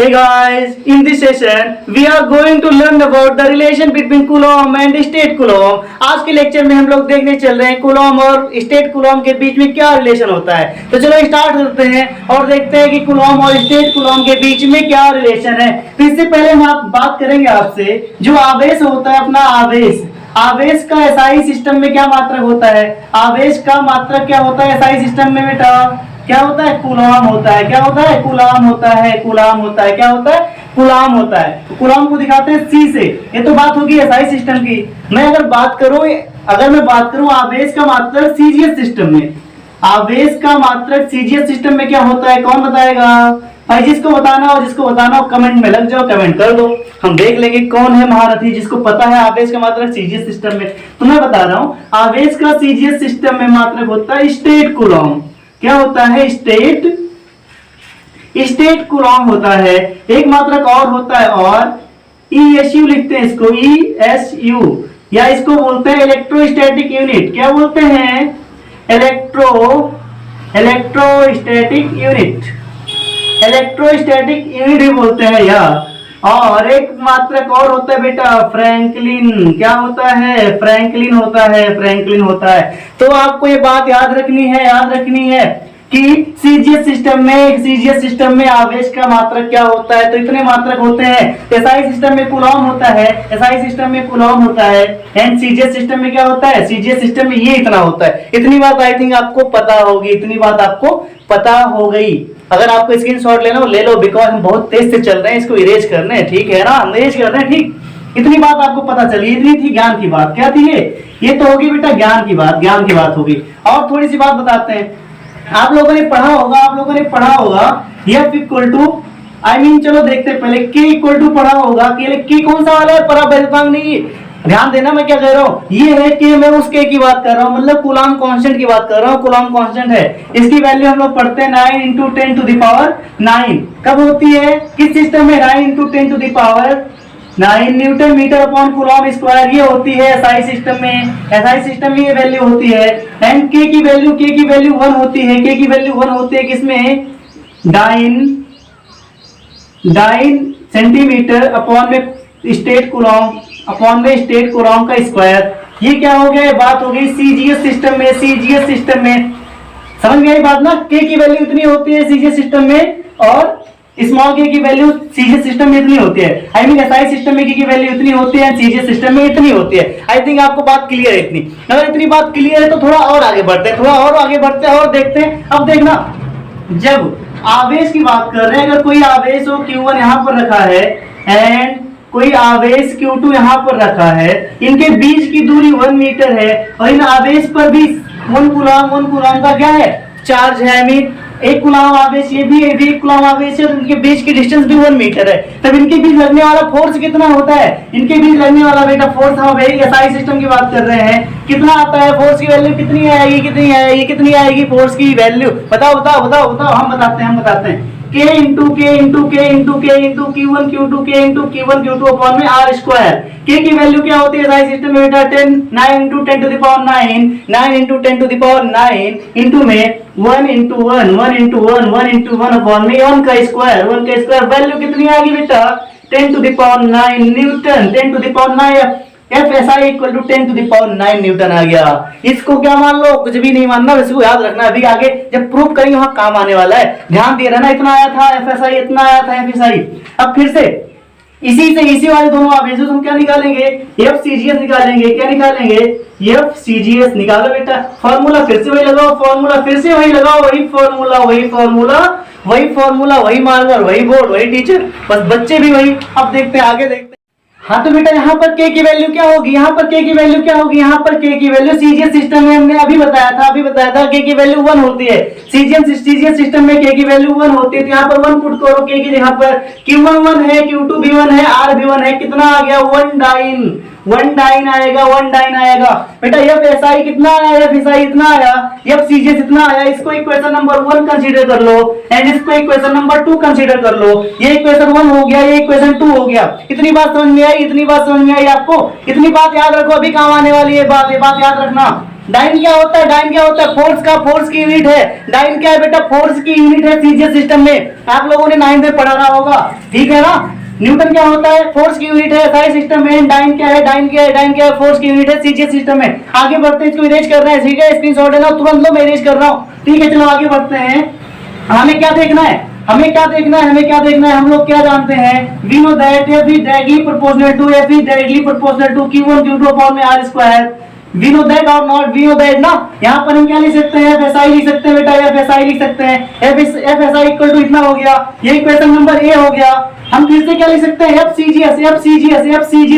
Hey guys, in this session we are going to learn about the relation between Coulomb and state Coulomb। आज के lecture में हम लोग देखने चल रहे हैं Coulomb और स्टेट Coulomb के बीच में क्या रिलेशन होता है। तो चलो स्टार्ट करते हैं और देखते हैं कि Coulomb और स्टेट Coulomb के बीच में क्या रिलेशन है। तो इससे पहले हम बात करेंगे आपसे जो आवेश होता है, अपना आवेश का एसआई सिस्टम में क्या मात्रक होता है। आवेश का मात्रक क्या होता है एसआई सिस्टम में बेटा? क्या होता है? कूलॉम होता है। क्या होता है? कूलॉम होता है। कूलॉम होता है। क्या होता है? कूलॉम होता है। कूलॉम को दिखाते हैं सी से। ये तो बात होगी एसआई सिस्टम की। मैं अगर मैं बात करूं आवेश का मात्रक सीजीएस सिस्टम में, आवेश का मात्रक सीजीएस सिस्टम में क्या होता है? कौन बताएगा भाई? जिसको बताना हो कमेंट में लग जाओ, कमेंट कर दो। हम देख लेंगे कौन है महारथी जिसको पता है आवेश का मात्रक सीजीएस सिस्टम में। तो मैं बता रहा हूं आवेश का सीजीएस सिस्टम में मात्रक होता है स्टेट कूलॉम। क्या होता है? स्टेट कूलॉम होता है। एक मात्रक और होता है और ESU लिखते हैं इसको, ESU, या इसको बोलते हैं इलेक्ट्रोस्टैटिक यूनिट। क्या बोलते हैं? इलेक्ट्रोस्टैटिक यूनिट ही बोलते हैं यार। और एक मात्रक और होता है बेटा फ्रैंकलिन। क्या होता है? फ्रैंकलिन होता है। तो आपको ये बात याद रखनी है कि सीजीएस सिस्टम में आवेश का मात्रक क्या होता है। तो इतने मात्रक होते हैं। एसआई सिस्टम में कूलॉम होता है, एंड सीजीएस सिस्टम में क्या होता है? सीजीएस सिस्टम में ये इतना होता है। इतनी बात आई थिंक आपको पता होगी। अगर आपको स्क्रीनशॉट लेना हो ले लो, बिकॉज हम बहुत तेज से चल रहे हैं, इसको इरेज करने हैं, ठीक है ना? हम इरेज कर रहे हैं, ठीक। इतनी बात आपको पता चली, इतनी थी ज्ञान की बात। क्या थी ये तो होगी बेटा ज्ञान की बात होगी। और थोड़ी सी बात बताते हैं। आप लोगों ने पढ़ा होगा F इक्वल टू, चलो देखते हैं पहले K इक्वल टू पढ़ा होगा। K कौन सा वाला है? पराबैद्यतांक नहीं। ध्यान देना मैं क्या कह रहा हूँ। ये है कि मैं उस K की बात कर रहा हूँ, मतलब कूलॉम कांस्टेंट की बात कर रहा हूँ। कूलॉम कांस्टेंट है, इसकी वैल्यू हम लोग पढ़ते हैं 9 × 10⁹ कब होती है? किस सिस्टम में? 9 × 10⁹ newton metre upon coulomb square. ये होती है एसआई सिस्टम में ये वैल्यू होती है। एंड K की वैल्यू 1 होती है। K की वैल्यू 1 होती है किसमें? 9 सेंटीमीटर अपॉन में स्टेट कूलॉम का स्क्वायर। ये क्या हो गया? बात हो गई सीजीएस सिस्टम में। समझ गए बात ना? K की वैल्यू इतनी होती है सीजीएस सिस्टम में और स्मॉल k की वैल्यू सीजीएस सिस्टम में इतनी होती है। एसआई सिस्टम में k की वैल्यू इतनी होती है, सीजीएस सिस्टम में इतनी होती है। आई थिंक आपको बात क्लियर है इतनी। अगर इतनी बात क्लियर है तो थोड़ा और आगे बढ़ते हैं और देखते हैं। अब देखना, जब आवेश की बात कर रहे हैं, अगर कोई आवेश हो Q1 यहाँ पर रखा है एंड कोई आवेश Q2 यहाँ पर रखा है, इनके बीच की दूरी 1 मीटर है और इन आवेश पर भी 1 कूलॉम का क्या है? चार्ज है। एक कूलॉम आवेश, ये भी एक कूलॉम आवेश है, उनके बीच की डिस्टेंस भी 1 मीटर है। तब इनके बीच लगने वाला फोर्स कितना होता है? इनके बीच लगने वाला बेटा फोर्स, हम एसआई सिस्टम की बात कर रहे हैं, कितना आता है? फोर्स की वैल्यू कितनी आएगी फोर्स की वैल्यू? बताओ। हम बताते हैं K × Q1 Q2 अपॉन में R स्क्वायर। K की वैल्यू क्या होती है एसआई सिस्टम में बेटा? 9 × 10⁹ इंटू में 1 × 1 अपॉन में 1 का स्क्वायर। वैल्यू कितनी आएगी बेटा? 10⁹ newton. 10⁹ FSI equal to 10⁹ newton आ गया। इसको क्या मान लो? कुछ भी नहीं मानना, इसको याद रखना। अभी आगे जब प्रूफ करेंगे वहां काम आने वाला है। ध्यान दे रहना। इतना आया था FSI, इतना आया था FSI। अब फिर से इसी वाले दोनों आवेशों हम क्या निकालेंगे? FCGS निकालेंगे। क्या निकालेंगे? FCGS निकालो बेटा। फॉर्मूला फिर से वही लगाओ, वही फॉर्मूला, वही मार्कर, वही बोर्ड, वही टीचर, बस बच्चे भी वही। अब देखते हैं, आगे देखते हैं। हाँ तो बेटा यहाँ पर K की वैल्यू क्या होगी? यहाँ पर K की वैल्यू सीजीएस सिस्टम में हमने अभी बताया था K की वैल्यू 1 होती है। सीजीएस सिस्टम में K की वैल्यू 1 होती है। तो यहाँ पर 1 पुट करो K की जगह पर। Q1 1 है, Q2 भी 1 है, R भी 1 है। कितना आ गया? 1 डाइन आएगा बेटा। FSI कितना आया? FSI इतना आया। FCGS इतना आया। इसको इक्वेशन नंबर 1 कंसीडर कर लो एंड इसको इक्वेशन नंबर 2 कंसीडर कर लो। ये इक्वेशन 1 हो गया, ये इक्वेशन 2 हो गया। इतनी बात समझ में आई आपको? इतनी बात याद रखो, अभी काम आने वाली है बात। ये बात याद रखना। डाइन क्या होता है? डाइन क्या होता है? फोर्स का, फोर्स की यूनिट है। डाइन क्या है बेटा? फोर्स की यूनिट है सीजीएस सिस्टम में। आप लोगों ने 9th में पढ़ा रहा होगा, ठीक है ना। न्यूटन क्या होता है? फोर्स की यूनिट है सारे सिस्टम में। डाइन क्या है? डाइन क्या है? डाइन क्या है? फोर्स की यूनिट है सीजीएस सिस्टम में। आगे बढ़ते हैं, इसको इरेज कर रहे हैं, ठीक है। स्क्रीनशॉट है ना, तुरंत लो, मैं इरेज कर रहा हूँ, ठीक है। चलो आगे बढ़ते हैं। हमें क्या देखना है? हमें क्या देखना है? हमें क्या देखना है? हम लोग क्या जानते हैं? We know that F is directly proportional to Q1 Q2 upon में R square. We know that और नॉट? वी नो दैट ना। यहाँ पर हम क्या लिख सकते हैं? FSI लिख सकते हैं बेटा, FSI लिख सकते हैं। FSI इक्वल टू इतना हो गया, ये क्वेश्चन नंबर ए हो गया। हम फिर से क्या लिख सकते हैं? FCGS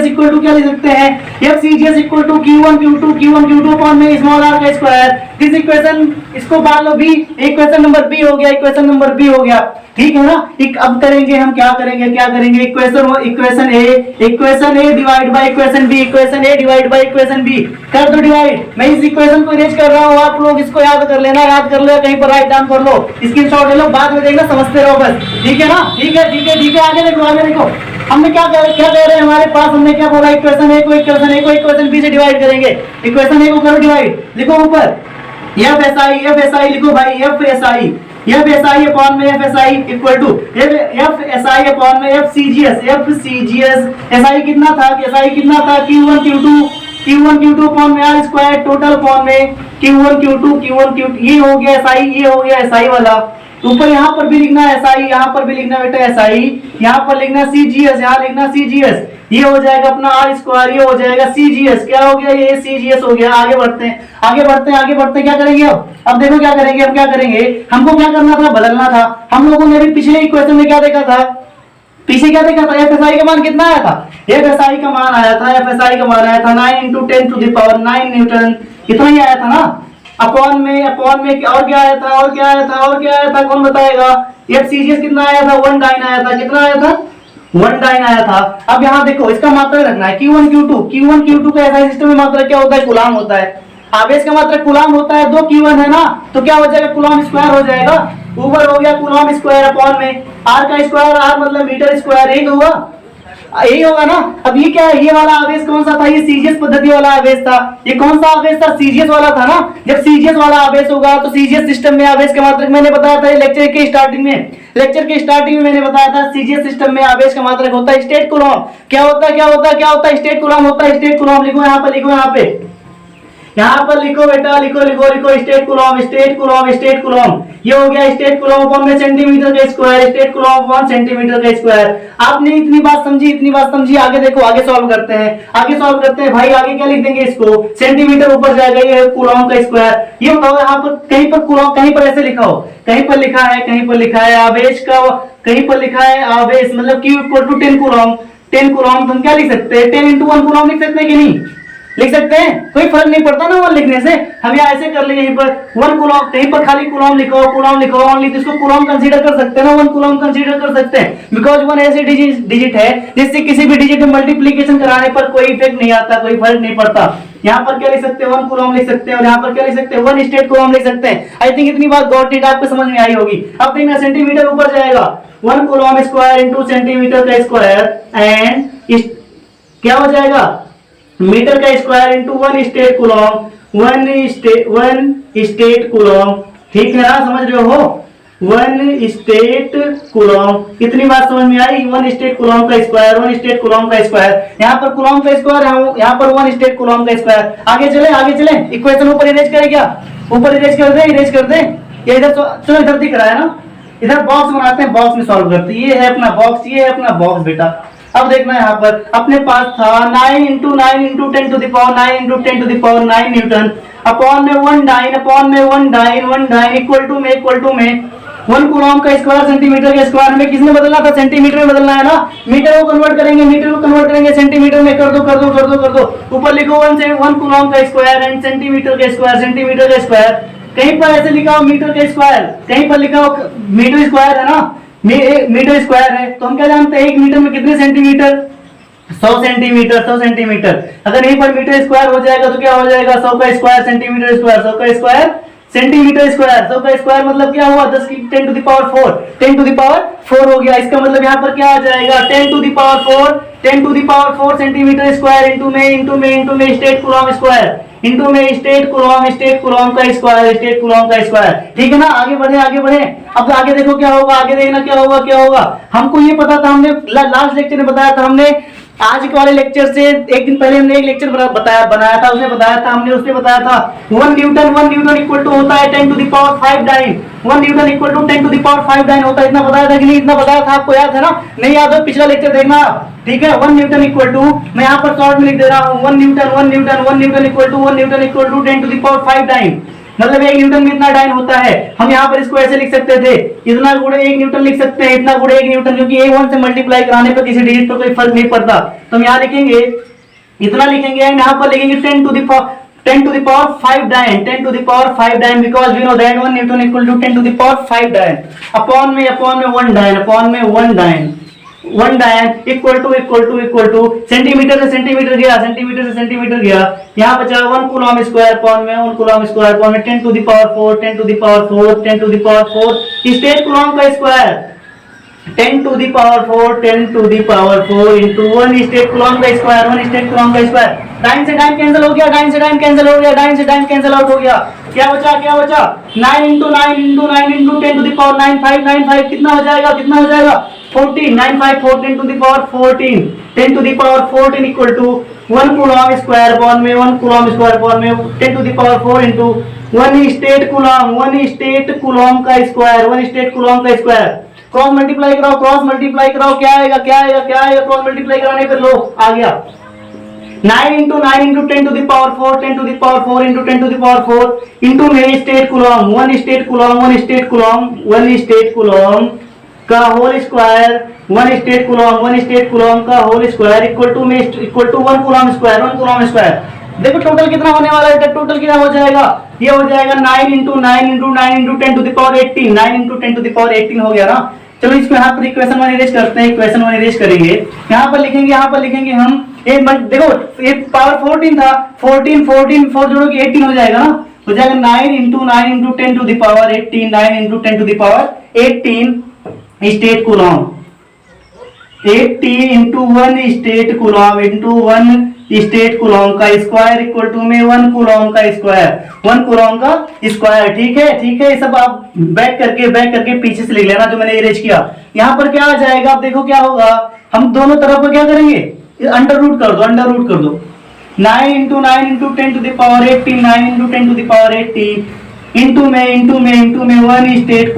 इक्वल टू क्या लिख सकते हैं? FCGS equal to Q1 Q2 upon में स्मॉल r का स्क्वायर। दिस इक्वेशन, इसको मान लो बी, इक्वेशन नंबर बी हो गया, इक्वेशन नंबर बी हो गया, ठीक है ना। अब करेंगे हम, क्या करेंगे? Equation A divide by equation B, equation A divide by equation B कर दो डिवाइड। मैं इस इक्वेशन को इरेज कर रहा हूँ, आप लोग इसको याद कर लेना, याद कर लो, कहीं पर राइट डाउन कर लो, स्क्रीनशॉट ले लो, बाद में देखना, समझते रहो बस, ठीक है ना। ठीक है ठीक है ठीक है, आगे देखो, आगे देखो। हमने क्या कह रहे हैं हमारे पास? हमने क्या बोला? इक्वेशन ए को इक्वेशन बी से डिवाइड करेंगे। इक्वेशन ए को करो डिवाइड, लिखो ऊपर FSI लिखो भाई, FSI अपॉन में FSI equal to FSI upon में FCGS। SI कितना था? Q1 Q2 अपॉन में R स्क्वायर, टोटल अपॉन में Q1 Q2 ये हो गया SI, ये हो गया SI वाला। ऊपर यहाँ पर भी लिखना SI, यहाँ पर भी लिखना बेटा SI, यहाँ पर लिखना CGS, यहाँ लिखना CGS। ये हो जाएगा अपना R स्क्वायर, ये हो जाएगा CGS। क्या हो गया? ये CGS हो गया। आगे बढ़ते हैं, क्या करेंगे अब देखो क्या करेंगे, हम क्या करेंगे? हमको क्या करना था? बदलना था। हम लोगों ने भी पिछले इक्वेशन में क्या देखा था? पीछे क्या देखा था? FSI का मान कितना आया था? FSI का मान आया था 9 × 10⁹ न्यूटन, इतना ही आया था ना। अपॉन में और क्या आया था? कौन बताएगा? FCGS कितना आया था? 1 डाइन आया था। कितना आया था? 1 डाइन आया था। अब यहाँ देखो, इसका मात्रा रखना है Q1 Q2 का SI सिस्टम में मात्रा क्या होता है? कूलाम होता है। आवेश का मात्रा कूलाम होता है, 2 Q1 है ना, तो क्या हो जाएगा? कूलाम स्क्वायर हो जाएगा। ऊपर हो गया कूलाम स्क्वायर अपॉन में R का स्क्वायर, R मतलब मीटर स्क्वायर, एक हुआ, यही होगा ना। अब ये क्या है? ये वाला आवेश कौन सा था? ये सीजीएस पद्धति वाला आवेश था। ये कौन सा आवेश था? सीजीएस वाला था ना। जब सीजीएस वाला आवेश होगा तो सीजीएस सिस्टम में आवेश का मात्रक मैंने बताया था लेक्चर के स्टार्टिंग में मैंने बताया था, सीजीएस सिस्टम में आवेश का मात्रक होता है स्टेट कूलम। क्या होता है? स्टेट कूलम होता है। स्टेट कूलम लिखो यहाँ पर लिखो बेटा, लिखो स्टेट कूलम। ये हो गया स्टेट कूलम अपॉन में सेंटीमीटर का square, state coulomb upon centimetre का स्क्वायर। आपने इतनी बात समझी। आगे देखो, आगे सॉल्व करते हैं भाई। आगे क्या लिख देंगे? इसको सेंटीमीटर ऊपर जाएगा, ये कूलम का स्क्वायर। ये बताओ यहाँ पर कहीं पर कूलम, कहीं पर ऐसे लिखा हो, कहीं पर लिखा है आवेश का, कहीं पर लिखा है आवेश मतलब Q = 10 कूलम। 10 कूलम तो हम क्या लिख सकते हैं? 10 × 1 कूलम लिख सकते हैं कि नहीं? लिख सकते हैं, कोई फर्क नहीं पड़ता ना 1 लिखने से। हम यहाँ ऐसे कर लेंगे, यहीं पर 1 कूलम, कहीं पर खाली कूलम लिखो ओनली, तो इसको कूलम कंसीडर कर सकते हैं ना, 1 कूलम कंसीडर कर सकते हैं, बिकॉज 1 ऐसे डिजिट है जिससे किसी भी डिजिट में मल्टीप्लीकेशन कराने पर कोई इफेक्ट नहीं आता, कोई फर्क नहीं पड़ता। यहाँ पर क्या लिख सकते हैं? 1 कूलम लिख सकते हैं, और यहाँ पर क्या लिख सकते हैं? 1 स्टेट कूलम लिख सकते हैं। आई थिंक इतनी बात गॉट इट आपको समझ में आई होगी। अब देखना, सेंटीमीटर ऊपर जाएगा, 1 कूलम स्क्वायर × सेंटीमीटर का स्क्वायर, एंड क्या हो जाएगा? मीटर का square × 1 state coulomb, 1 state coulomb, ठीक है ना? समझ रहे हो? 1 स्टेट कूलम। इतनी बात समझ में आई? 1 स्टेट कूलम का स्क्वायर, 1 स्टेट कूलम का स्क्वायर। यहाँ पर कूलम का स्क्वायर है, यहाँ पर 1 स्टेट कूलम का स्क्वायर। आगे चले। इक्वेशन ऊपर इरेज करें क्या? ऊपर इरेज कर दे। ये इधर चलो, इधर दिख रहा है ना, इधर बॉक्स बनाते हैं, बॉक्स में सॉल्व करते हैं। ये है अपना बॉक्स बेटा। अब देखना यहाँ पर अपने पास था 9 × 10⁹ न्यूटन अपॉन में 1 डाइन इक्वल टू में 1 कूलम का स्क्वायर सेंटीमीटर का स्क्वायर। हमें किसमें बदलना था? सेंटीमीटर में बदलना है ना। मीटर को कन्वर्ट करेंगे सेंटीमीटर में। कर दो। ऊपर लिखो 1 कूलम का स्क्वायर एंड सेंटीमीटर का स्क्वायर। कहीं पर ऐसे लिखा हो मीटर का स्क्वायर, कहीं पर लिखा हो मीटर स्क्वायर है ना, मीटर स्क्वायर है, तो हम क्या जानते हैं 1 मीटर में कितने सेंटीमीटर? 100 सेंटीमीटर। अगर यहीं पर मीटर स्क्वायर हो जाएगा तो क्या हो जाएगा? 100 का स्क्वायर सेंटीमीटर स्क्वायर, 100 का स्क्वायर सेंटीमीटर स्क्वायर। 100 का स्क्वायर मतलब क्या हुआ? 10 की 10⁴ हो गया। इसका मतलब यहाँ पर क्या आ जाएगा? 10⁴ सेंटीमीटर स्क्वायर इंटू में स्टेट कूलम स्क्वायर। इंटू में स्टेट कूलॉम का स्क्वायर। ठीक है ना, आगे बढ़े आगे बढ़े। अब आगे देखो क्या होगा, आगे देखना क्या होगा। हमको ये पता था, हमने लास्ट लेक्चर में बताया था, हमने आज के वाले लेक्चर से एक दिन पहले हमने एक लेक्चर बनाया था, उसमें बताया था 1 न्यूटन इक्वल टू होता है 10 to the power 5 dyne. 1 newton equal to 10 to the power 5 dyne होता है। इतना बताया था कि नहीं? इतना बताया था, आपको याद है ना? नहीं याद हो पिछला लेक्चर देखना। ठीक है, 1 न्यूटन इक्वल टू, मैं यहाँ पर शॉर्ट में लिख दे रहा हूँ, 1 newton equal to 10 to the power 5 dyne. मतलब 1 न्यूटन में इतना डाइन होता है। हम यहाँ पर इसको ऐसे लिख सकते थे, इतना गुणे 1 न्यूटन लिख सकते हैं, इतना गुणे 1 न्यूटन, क्योंकि A1 से मल्टीप्लाई कराने पर किसी डिजिट पर कोई फर्क नहीं पड़ता। तो हम यहाँ लिखेंगे, इतना लिखेंगे, एंड यहाँ पर लिखेंगे 10 to the power 5 dyne, 10 to the power 5 dyne, because we know that 1 newton equal to 10 to the power 5 dyne. Upon में 1 dyne, 1 dyne equal to centimetre से सेंटीमीटर गया, यहाँ बचा 1 कूलॉम स्क्वायर अपॉन में 10 to the power 4 stat coulomb का square, 10 to the power 4 into 1 stat coulomb का square. Dyne से dine cancel हो गया, डाइन से डाइन कैंसिल आउट हो गया। क्या बचा 9 इंटू 10 टू द पावर 9 कितना हो जाएगा 14, 9 5 14 to the power 14, 10 to the power 14 equal to 1 coulomb square upon में 10 to the power 4 into 1 stat coulomb का स्क्वायर। क्रॉस मल्टीप्लाई कराओ, क्या आएगा क्रॉस मल्टीप्लाई कराने पर लो आ गया 9 into 10 to the power 4 into 10 to the power 4 into में स्टेट कूलॉम 1 स्टेट कूलॉम का होल स्क्वायर, 1 स्टेट कूलॉम का whole square equal to 1 coulomb square. देखो टोटल कितना होने वाला है, टोटल कितना हो जाएगा, ये हो जाएगा 9 into 10 to the power 18, 9 into 10 to the power 18 हो गया ना। चलो इसको यहाँ पर इक्वेशन 1 इरेज करते हैं, इक्वेशन 1 इरेज करेंगे, यहाँ पर लिखेंगे हम देखो ये पावर 14 था, 14 जोड़ोगे 18 हो जाएगा ना, हो जाएगा 9 into 10 to the power 18, 9 into 10 to the power 18 stat coulomb, 80 into 1 stat coulomb का स्क्वायर इक्वल टू में 1 कूलॉम का स्क्वायर। ठीक है, सब आप बैक करके पीछे से लिख लेना जो मैंने इरेज किया। यहाँ पर क्या आ जाएगा, आप देखो क्या होगा, हम दोनों तरफ को क्या करेंगे, अंडर रूट कर दो 9 into 10 to the power 18, 9 into 10 to the power 18 into में 1 स्टेट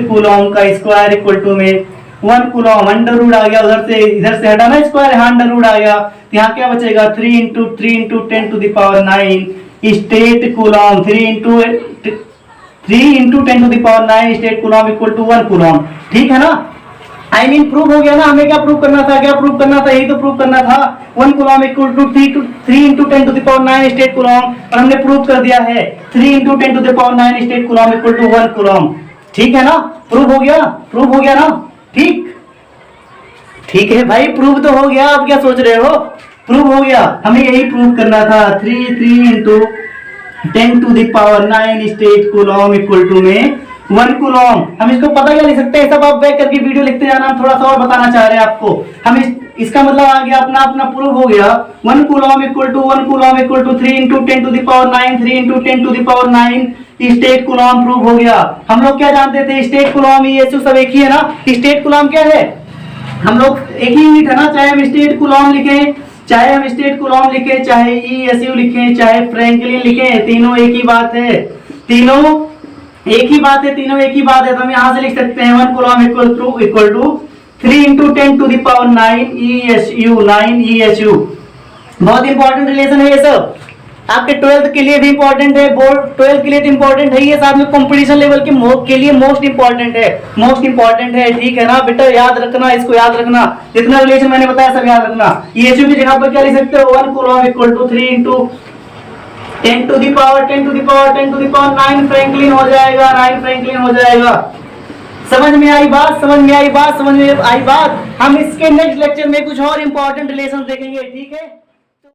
कूलॉम का स्क्वायर इक्वल टू में 1 कूलॉम, अंडर रूट आ गया, इधर से हटाना स्क्वायर, अंडर रूट आ गया, तो यहाँ क्या बचेगा 3 into 10 to the power 9 stat coulomb, 3 into 10 to the power 9 stat coulomb equal to 1 coulomb. ठीक है ना, आई मीन प्रूव हो गया ना। हमें क्या प्रूव करना था, यही तो प्रूव करना था, 1 coulomb equal to 3 into 10 to the power 9 stat coulomb, और हमने प्रूव कर दिया है 3 into 10 to the power 9 stat coulomb equal to 1 coulomb. ठीक है ना, प्रूव हो गया ना। ठीक है भाई, प्रूव तो हो गया, अब क्या सोच रहे हो, प्रूव हो गया। हमें यही प्रूव करना था, 3 into 10 to the power 9 stat coulomb equal to में 1 कूलॉम। हम इसको पता क्या लिख सकते हैं, सब आप बैक करके वीडियो लिखते जाना, हम थोड़ा सा और बताना चाह रहे हैं आपको। हम इसका मतलब आ गया, अपना प्रूफ हो गया, 1 coulomb equal to 3 into 10 to the power 9, 3 into 10 to the power 9 stat coulomb proof हो गया। हम लोग क्या जानते थे, स्टेट कूलॉम ESU सब एक ही है ना। स्टेट कूलॉम क्या है, हम लोग एक ही यूनिट है ना, चाहे हम स्टेट कूलॉम लिखें, चाहे ESU लिखें, चाहे फ्रैंकलिन लिखें, तीनों एक ही बात है, तीनों एक ही बात है। तो हम यहाँ से लिख सकते हैं 1 coulomb equal to 3 into 10 to the power 9 ESU। बहुत इंपॉर्टेंट रिलेशन है ये सब, आपके 12th के लिए भी इंपॉर्टेंट है, बोर्ड 12th के लिए तो इंपॉर्टेंट है, ये साथ में कंपटीशन लेवल के लिए मोस्ट इंपॉर्टेंट है। ठीक है ना बेटा, याद रखना, इसको याद रखना, जितना रिलेशन मैंने बताया सब याद रखना। ESU की जगह पर क्या लिख सकते हो, 1 coulomb equal to 3 into 10 to the power 9 franklin हो जाएगा। समझ में आई बात। हम इसके नेक्स्ट लेक्चर में कुछ और इंपॉर्टेंट रिलेशन देखेंगे। ठीक है।